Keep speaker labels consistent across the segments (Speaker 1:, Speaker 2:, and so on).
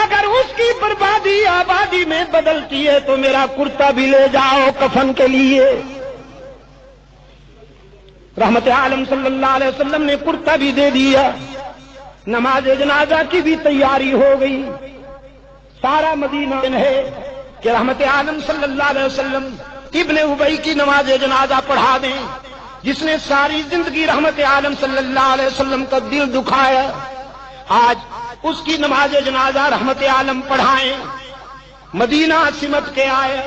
Speaker 1: اگر اس کی بربادی آبادی میں بدلتی ہے تو میرا کرتا بھی لے جاؤ کفن کے لیے۔ رحمت عالم صلی اللہ علیہ وسلم نے کرتا بھی دے دیا، نماز جنازہ کی بھی تیاری ہو گئی۔ سارا مدینہ ہے کہ رحمت عالم صلی اللہ علیہ وسلم ابن ابی کی نماز جنازہ پڑھا دیں، جس نے ساری زندگی رحمت عالم صلی اللہ علیہ وسلم کا دل دکھایا۔ آج اس کی نماز جنازہ رحمت عالم پڑھائیں۔ مدینہ سمٹ کے آئے،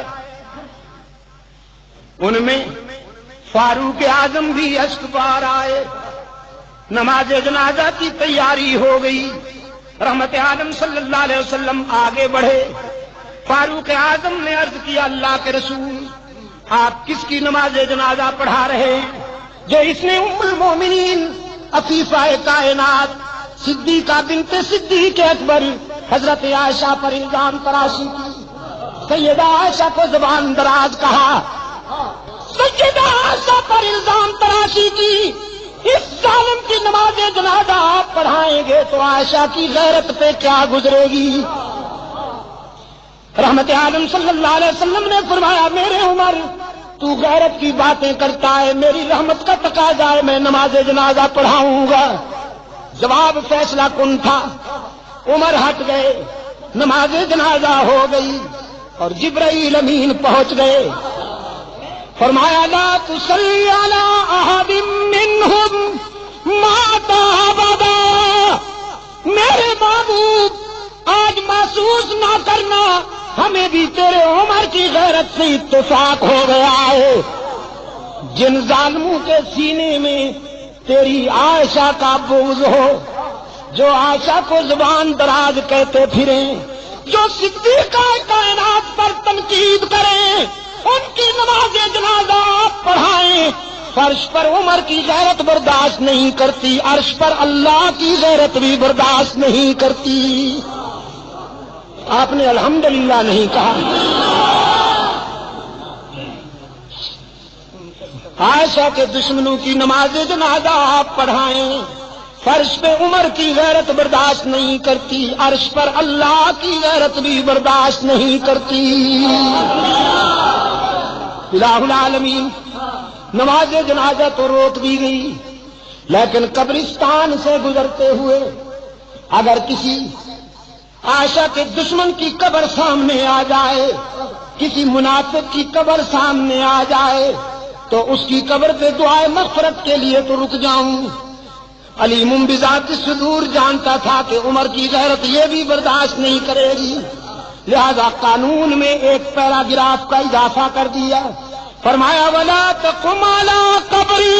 Speaker 1: ان میں فاروق اعظم بھی اشک بار آئے۔ نماز جنازہ کی تیاری ہو گئی، رحمت عالم صلی اللہ علیہ وسلم آگے بڑھے۔ فاروق اعظم نے عرض کیا، اللہ کے رسول آپ کس کی نماز جنازہ پڑھا رہے ہیں؟ جو اس نے ام المومنین عفیفہ کائنات صدیقہ بنت صدیق اکبر حضرت عائشہ پر الزام تراشی کی، سیدہ عائشہ کو زبان دراز کہا، سیدہ عائشہ پر الزام تراشی کی، اس ظالم کی نماز جنازہ آپ پڑھائیں گے تو عائشہ کی غیرت پہ کیا گزرے گی؟ رحمت عالم صلی اللہ علیہ وسلم نے فرمایا، میرے عمر تو غیرت کی باتیں کرتا ہے، میری رحمت کا تقاضا ہے، میں نماز جنازہ پڑھاؤں گا۔ جواب فیصلہ کن تھا، عمر ہٹ گئے، نماز جنازہ ہو گئی اور جبرائیل امین پہنچ گئے۔ فرمایا، لا تصلی علی احد منہم مات ابدا، میرے محبوب آج محسوس نہ کرنا، ہمیں بھی تیرے عمر کی غیرت سے اتفاق ہو گیا ہے۔ جن ظالموں کے سینے میں تیری عائشہ کا بغض ہو، جو عائشہ کو زبان دراز کہتے پھریں، جو صدیقہ کائنات پر تنقید کریں، ان کی نماز جنازہ آپ پڑھائیں۔ فرش پر عمر کی غیرت برداشت نہیں کرتی، عرش پر اللہ کی غیرت بھی برداشت نہیں کرتی۔ آپ نے الحمدللہ نہیں کہا۔ عائشہ کے دشمنوں کی نماز جنازہ آپ پڑھائیں، فرش پہ عمر کی غیرت برداشت نہیں کرتی، عرش پر اللہ کی غیرت بھی برداشت نہیں کرتی۔ الہ العالمین، نماز جنازہ تو روک دی گئی، لیکن قبرستان سے گزرتے ہوئے اگر کسی عائشہ کے دشمن کی قبر سامنے آ جائے، کسی منافق کی قبر سامنے آ جائے تو اس کی قبر پہ دعائے مغفرت کے لیے تو رک جاؤں۔ علیم بذات الصدور جانتا تھا کہ عمر کی غیرت یہ بھی برداشت نہیں کرے گی، لہذا قانون میں ایک پیراگراف کا اضافہ کر دیا، فرمایا ولا تقم علی قبری،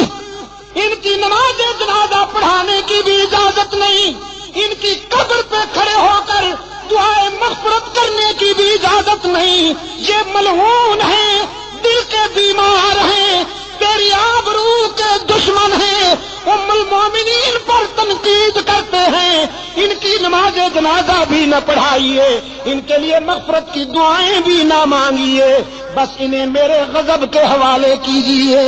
Speaker 1: ان کی نماز جنازہ پڑھانے کی بھی اجازت نہیں، ان کی قبر پہ کھڑے ہو کر دعائے مغفرت کرنے کی بھی اجازت نہیں، یہ ملعون ہیں، دل کے بیمار ہیں، تیری آبرو کے دشمن ہیں، ام المومنین پر تنقید کرتے ہیں، ان کی نماز جنازہ بھی نہ پڑھائیے، ان کے لیے مغفرت کی دعائیں بھی نہ مانگیے، بس انہیں میرے غضب کے حوالے کیجیے۔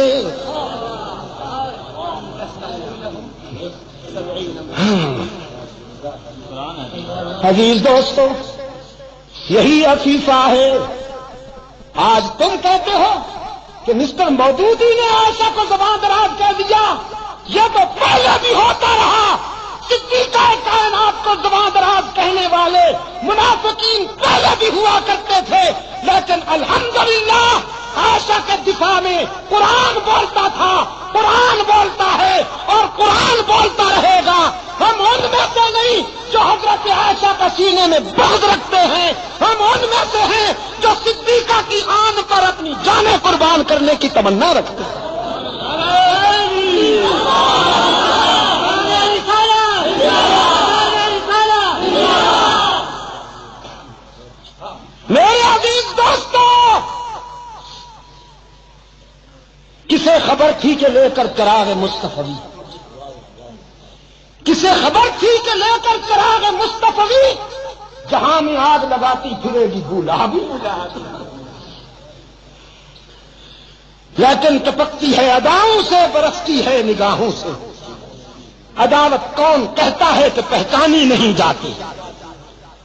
Speaker 1: عزیز دوستو، یہی عفیفہ ہے۔ آج تم کہتے ہو کہ مسٹر مودودی نے عائشہ کو زبان دراز کہہ دیا، یہ تو پہلے بھی ہوتا رہا، صدیقہ کائنات کو زبان دراز کہنے والے منافقین پہلے بھی ہوا کرتے تھے، لیکن الحمدللہ عائشہ کے دفاع میں قرآن بولتا تھا، قرآن بولتا ہے اور قرآن بولتا رہے گا۔ ہم ان میں سے نہیں جو حضرت عائشہ کا سینے میں بغض رکھتے ہیں، ہم ان میں سے ہیں جو صدیقہ کی آن پر اپنی جانیں قربان کرنے کی تمنا رکھتے ہیں۔ میرے عزیز دوستو، کسے خبر تھی کہ لے کر چراغ مصطفی، کسے خبر تھی کہ لے کر چراغ مصطفی جہاں میں آگ لگاتی پھرے گی گلابی، لیکن ٹپکتی ہے اداؤں سے، برستی ہے نگاہوں سے۔ عداوت کون کہتا ہے کہ پہچانی نہیں جاتی،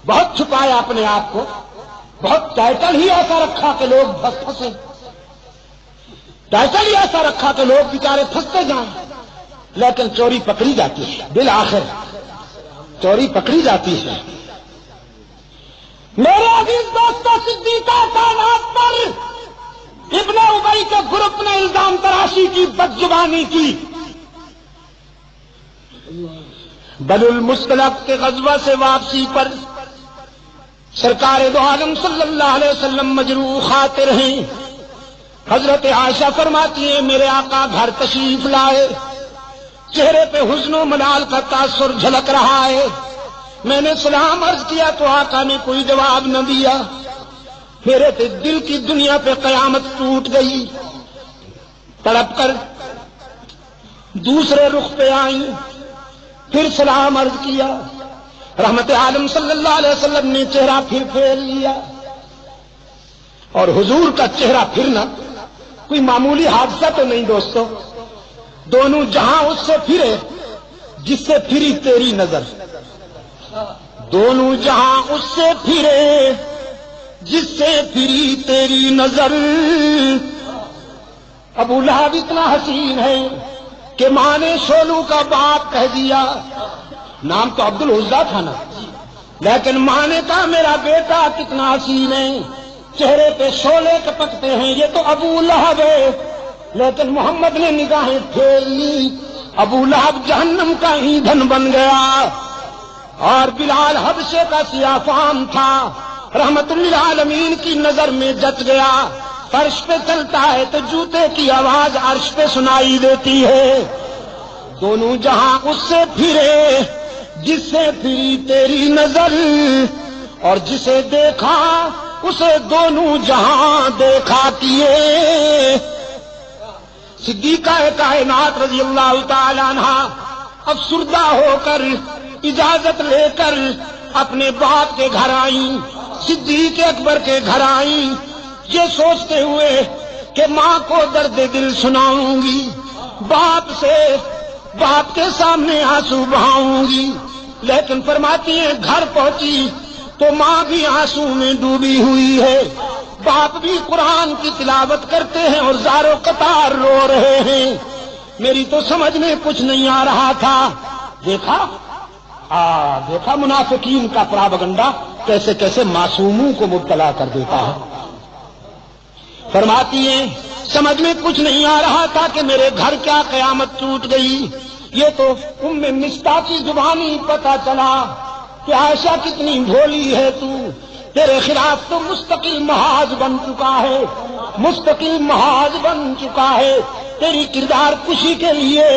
Speaker 1: بہت چھپایا اپنے آپ کو، بہت ٹائٹل ہی ایسا رکھا کہ لوگ پھنسے، ٹائٹل ہی ایسا رکھا کہ لوگ بیچارے پھنستے جائیں، لیکن چوری پکڑی جاتی ہے، بالآخر چوری پکڑی جاتی ہے۔ میرے عزیز دوستوں، صدیقہ کائنات پر ابن ابی کے گروپ نے الزام تراشی کی، بدزبانی کی۔ بنو المصطلق کے غزوہ سے واپسی پر سرکار دو عالم صلی اللہ علیہ وسلم مجروح خاطر ہیں۔ حضرت عائشہ فرماتی ہیں میرے آقا گھر تشریف لائے، چہرے پہ حزن و ملال کا تاثر جھلک رہا ہے۔ میں نے سلام عرض کیا تو آقا نے کوئی جواب نہ دیا۔ میرے دل کی دنیا پہ قیامت ٹوٹ گئی، تڑپ کر دوسرے رخ پہ آئی، پھر سلام عرض کیا۔ رحمت عالم صلی اللہ علیہ وسلم نے چہرہ پھر پھیر لیا، اور حضور کا چہرہ پھرنا کوئی معمولی حادثہ تو نہیں دوستو، دونوں جہاں اس سے پھرے جس سے پھری تیری نظر، دونوں جہاں اس سے پھرے جس سے پھری تیری نظر۔ ابو لہب اتنا حسین ہے کہ ماں نے شولو کا باپ کہہ دیا، نام تو عبد العزیٰ تھا نا، لیکن ماں نے کہا میرا بیٹا کتنا حسین ہے، چہرے پہ شولے کپکتے ہیں، یہ تو ابو لہب ہے۔ لیکن محمد نے نگاہیں پھیر لی، ابو لہب جہنم کا ایندھن بن گیا، اور بلال حبشے کا سیاہ فام تھا، رحمت للعالمین کی نظر میں جچ گیا۔ فرش پہ چلتا ہے تو جوتے کی آواز عرش پہ سنائی دیتی ہے۔ دونوں جہاں اس سے پھرے جس سے پھری تیری نظر، اور جسے دیکھا اسے دونوں جہاں دیکھا کیے۔ صدیقہ کائنات رضی اللہ تعالی عنہ افسردہ ہو کر اجازت لے کر اپنے باپ کے گھر آئیں، صدیق اکبر کے گھر آئیں، یہ سوچتے ہوئے کہ ماں کو درد دل سناؤں گی، باپ کے سامنے آنسو بہاؤں گی، لیکن فرماتی ہیں گھر پہنچی تو ماں بھی آنسو میں ڈوبی ہوئی ہے، باپ بھی قرآن کی تلاوت کرتے ہیں اور زارو قطار رو رہے ہیں۔ میری تو سمجھ میں کچھ نہیں آ رہا تھا۔ دیکھا منافقین کا پراپگنڈا کیسے کیسے معصوموں کو مبتلا کر دیتا ہے۔ فرماتی ہیں سمجھ میں کچھ نہیں آ رہا تھا کہ میرے گھر کیا قیامت ٹوٹ گئی۔ یہ تو ام مصطح کی زبانی پتہ چلا کہ عائشہ کتنی بھولی ہے تو، تیرے خلاف تو مستقل محاذ بن چکا ہے، مستقل محاذ بن چکا ہے۔ تیری کردار کشی کے لیے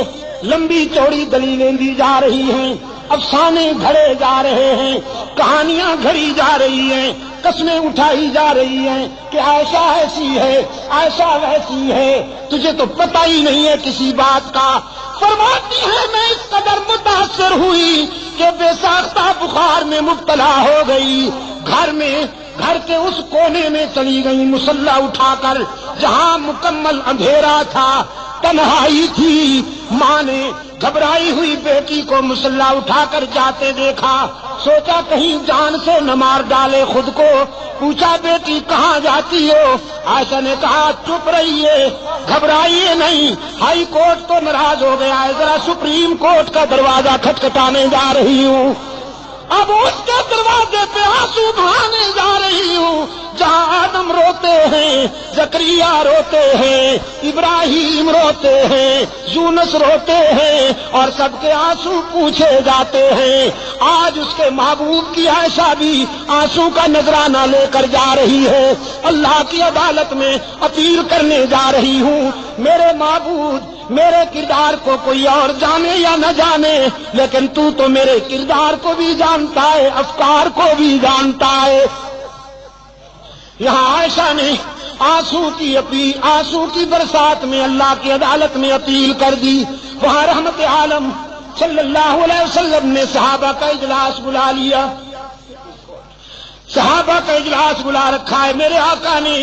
Speaker 1: لمبی چوڑی دلیلیں دی جا رہی ہیں، افسانے گھڑے جا رہے ہیں، کہانیاں گھڑی جا رہی ہیں، قسمیں اٹھائی جا رہی ہیں کہ عائشہ ایسی ہے، عائشہ ویسی ہے، تجھے تو پتہ ہی نہیں ہے کسی بات کا۔ فرماتی ہے میں اس قدر متاثر ہوئی کہ بے ساختہ بخار میں مبتلا ہو گئی، گھر کے اس کونے میں چلی گئی مصلی اٹھا کر جہاں مکمل اندھیرا تھا، تنہائی تھی۔ ماں نے گھبرائی ہوئی بیٹی کو مصلی اٹھا کر جاتے دیکھا، سوچا کہیں جان سے نہ مار ڈالے خود کو، پوچھا بیٹی کہاں جاتی ہو؟ عائشہ نے کہا چپ رہیے، گھبرائیے نہیں، ہائی کورٹ تو ناراض ہو گیا ہے، ذرا سپریم کورٹ کا دروازہ کھٹکھٹانے جا رہی ہوں، اب اس کے دروازے پہ آنسو بہانے جا رہی ہوں جہاں آدم روتے ہیں، زکریا روتے ہیں، ابراہیم روتے ہیں، یونس روتے ہیں، اور سب کے آنسو پوچھے جاتے ہیں۔ آج اس کے محبوب کی عائشہ بھی آنسو کا نذرانہ لے کر جا رہی ہے، اللہ کی عدالت میں اپیل کرنے جا رہی ہوں، میرے معبود میرے کردار کو کوئی اور جانے یا نہ جانے، لیکن تو میرے کردار کو بھی جانتا ہے، افکار کو بھی جانتا ہے۔ یہاں عائشہ نے آنسو کی برسات میں اللہ کی عدالت میں اپیل کر دی، وہاں رحمت عالم صلی اللہ علیہ وسلم نے صحابہ کا اجلاس بلا لیا، صحابہ کا اجلاس بلا رکھا ہے۔ میرے آقا نے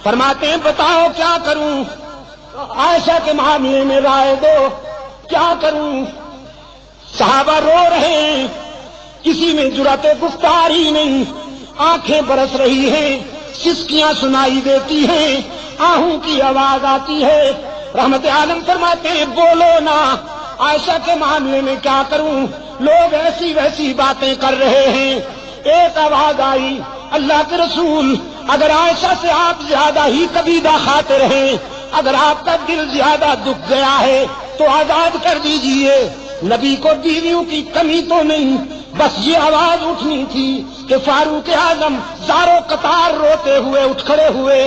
Speaker 1: فرماتے ہیں بتاؤ کیا کروں، عائشہ کے معاملے میں رائے دو، کیا کروں؟ صحابہ رو رہے ہیں، کسی میں جرأت گفتار ہی نہیں، آنکھیں برس رہی ہیں، سسکیاں سنائی دیتی ہیں، آہوں کی آواز آتی ہے۔ رحمت عالم فرماتے ہیں بولو نا، عائشہ کے معاملے میں کیا کروں، لوگ ایسی ویسی باتیں کر رہے ہیں۔ ایک آواز آئی، اللہ کے رسول اگر عائشہ سے آپ زیادہ ہی قبیدہ خاطر ہیں، اگر آپ کا دل زیادہ دکھ گیا ہے تو آزاد کر دیجئے۔ نبی کو بیویوں کی کمی تو نہیں، بس یہ آواز اٹھنی تھی کہ فاروق اعظم زارو قطار روتے ہوئے اٹھ کھڑے ہوئے،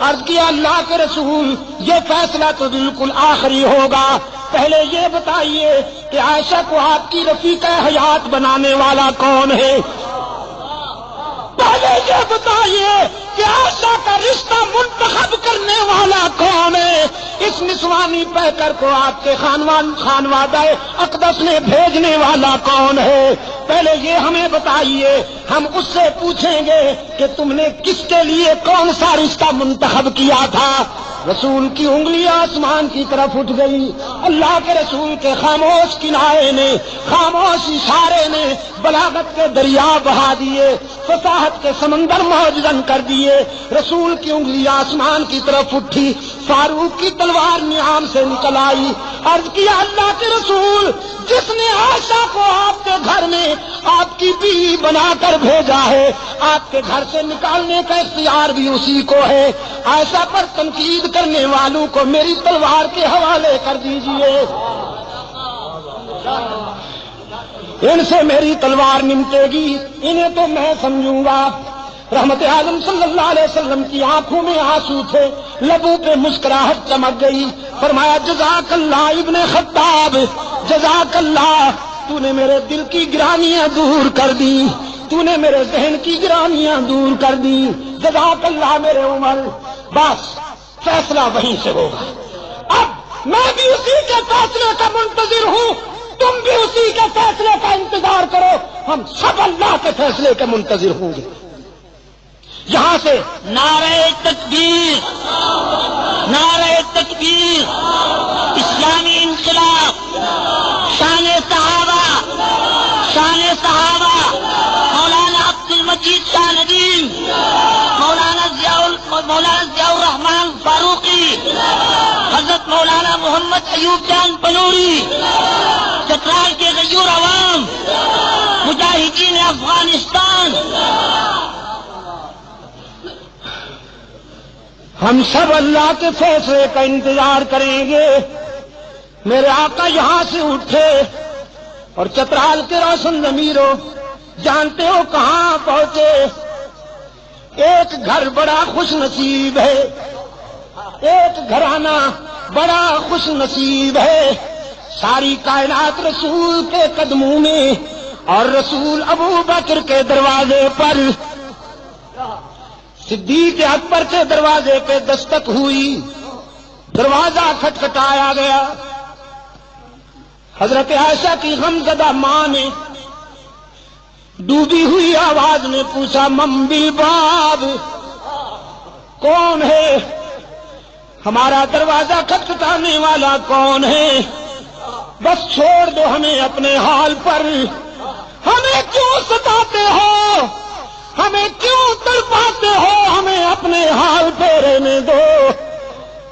Speaker 1: عرض کیا اللہ کے رسول یہ فیصلہ تو بالکل آخری ہوگا، پہلے یہ بتائیے کہ عائشہ کو آپ کی رفیقہ حیات بنانے والا کون ہے؟ پہلے یہ بتائیے کہ عائشہ کا رشتہ منتخب کرنے والا کون ہے؟ اس نسوانی پیکر کو آپ کے خانوادہ اقدس نے بھیجنے والا کون ہے؟ پہلے یہ ہمیں بتائیے، ہم اس سے پوچھیں گے کہ تم نے کس کے لیے کون سا رشتہ منتخب کیا تھا۔ رسول کی انگلی آسمان کی طرف اٹھ گئی، اللہ کے رسول کے خاموش کنارے نے، خاموش اشارے نے بلاغت کے دریا بہا دیے، فصاحت کے سمندر موجزن کر دیے۔ رسول کی انگلی آسمان کی طرف اٹھی، فاروق کی تلوار نیام سے نکل آئی، عرض کیا اللہ کے رسول جس نے عائشہ کو آپ کے گھر میں آپ کی بیوی بنا کر بھیجا ہے، آپ کے گھر سے نکالنے کا اختیار بھی اسی کو ہے۔ عائشہ پر تنقید کرنے والوں کو میری تلوار کے حوالے کر دیجئے، ان سے میری تلوار نمٹے گی، انہیں تو میں سمجھوں گا۔ رحمت عالم صلی اللہ علیہ وسلم کی آنکھوں میں آنسو تھے، لبوں پہ مسکراہٹ چمک گئی، فرمایا جزاک اللہ ابن خطاب، جزاک اللہ، تو نے میرے دل کی گرانیاں دور کر دی، تو نے میرے ذہن کی گرانیاں دور کر دی، جزاک اللہ میرے عمر۔ بس فیصلہ وہیں سے ہوگا، اب میں بھی اسی کے فیصلے کا منتظر ہوں، تم بھی اسی کے فیصلے کا انتظار کرو، ہم سب اللہ کے فیصلے کے منتظر ہوں گے۔ یہاں سے
Speaker 2: نعرہ تکبیر، نعرہ تکبیر، اسلامی انقلاب، شان صحابہ، شان صحابہ، مولانا عبد المجید شاہ ندیم، مولانا ضیاء الرحمان فاروقی، حضرت مولانا محمد ایوب جان پنوری، چترال کے غیور عوام، مجاہدین افغانستان،
Speaker 1: ہم سب اللہ کے فیصلے کا انتظار کریں گے۔ میرے آقا یہاں سے اٹھے اور چترال کے روشن ضمیروں جانتے ہو کہاں پہنچے؟ ایک گھر بڑا خوش نصیب ہے، ایک گھرانہ بڑا خوش نصیب ہے، ساری کائنات رسول کے قدموں میں اور رسول ابو بکر کے دروازے پر، صدیق اکبر کے دروازے پہ دستک ہوئی، دروازہ کھٹکھٹایا گیا، حضرت عائشہ کی غمزدہ ماں نے ڈوبی ہوئی آواز میں پوچھا من بالباب، کون ہے ہمارا دروازہ کھٹکھٹانے والا کون ہے؟ بس چھوڑ دو ہمیں اپنے حال پر، ہمیں کیوں ستاتے ہو، ہمیں کیوں تڑپاتے ہو، ہمیں اپنے حال پہ رہنے دو۔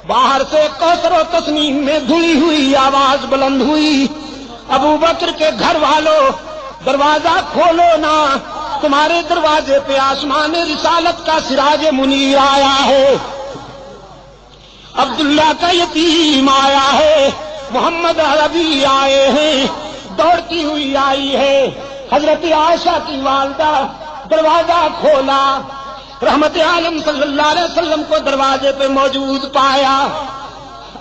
Speaker 1: باہر سے کوثر و تسنیم میں دھلی ہوئی آواز بلند ہوئی، ابو بکر کے گھر والوں دروازہ کھولو نا، تمہارے دروازے پہ آسمان رسالت کا سراج منیر آیا ہے، عبداللہ کا یتیم آیا ہے، محمد عربی آئے ہیں، دوڑتی ہوئی آئی ہے۔ حضرت عائشہ کی والدہ دروازہ کھولا، رحمت عالم صلی اللہ علیہ وسلم کو دروازے پہ موجود پایا،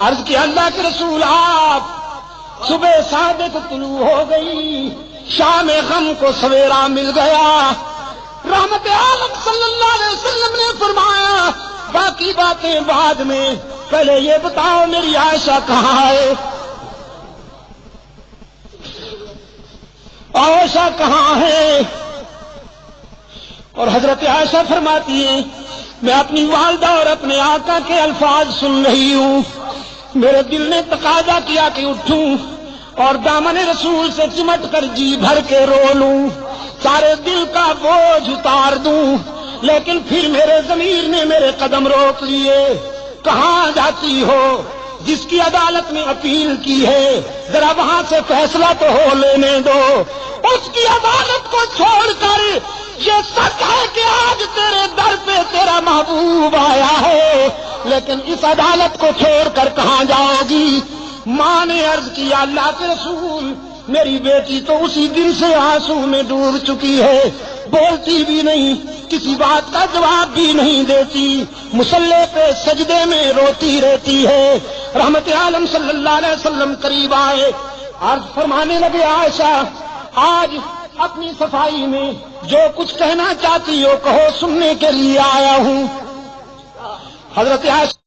Speaker 1: عرض کیا اللہ کے رسول آپ، صبح صادق طلوع ہو گئی، شام غم کو سویرا مل گیا۔ رحمت عالم صلی اللہ علیہ وسلم نے فرمایا باقی باتیں بعد میں، پہلے یہ بتاؤ میری عائشہ کہاں ہے، عائشہ کہاں ہے؟ اور حضرت عائشہ فرماتی ہیں میں اپنی والدہ اور اپنے آقا کے الفاظ سن رہی ہوں، میرے دل نے تقاضا کیا کہ اٹھوں اور دامن رسول سے چمٹ کر جی بھر کے رو لوں۔ سارے دل کا بوجھ اتار دوں، لیکن پھر میرے ضمیر نے میرے قدم روک لیے۔ کہاں جاتی ہو؟ جس کی عدالت میں اپیل کی ہے، ذرا وہاں سے فیصلہ تو ہو لینے دو۔ اس کی عدالت کو چھوڑ کر یہ سچ ہے کہ آج تیرے در پہ تیرا محبوب آیا ہے، لیکن اس عدالت کو چھوڑ کر کہاں جاؤ گی؟ ماں نے عرض کیا اللہ کے رسول، میری بیٹی تو اسی دن سے آنسو میں ڈوب چکی ہے، بولتی بھی نہیں، کسی بات کا جواب بھی نہیں دیتی، مصلی پہ سجدے میں روتی رہتی ہے۔ رحمت عالم صلی اللہ علیہ وسلم قریب آئے، عرض فرمانے لگے عائشہ آج اپنی صفائی میں جو کچھ کہنا چاہتی ہو کہو، سننے کے لیے آیا ہوں۔ حضرت عائشہ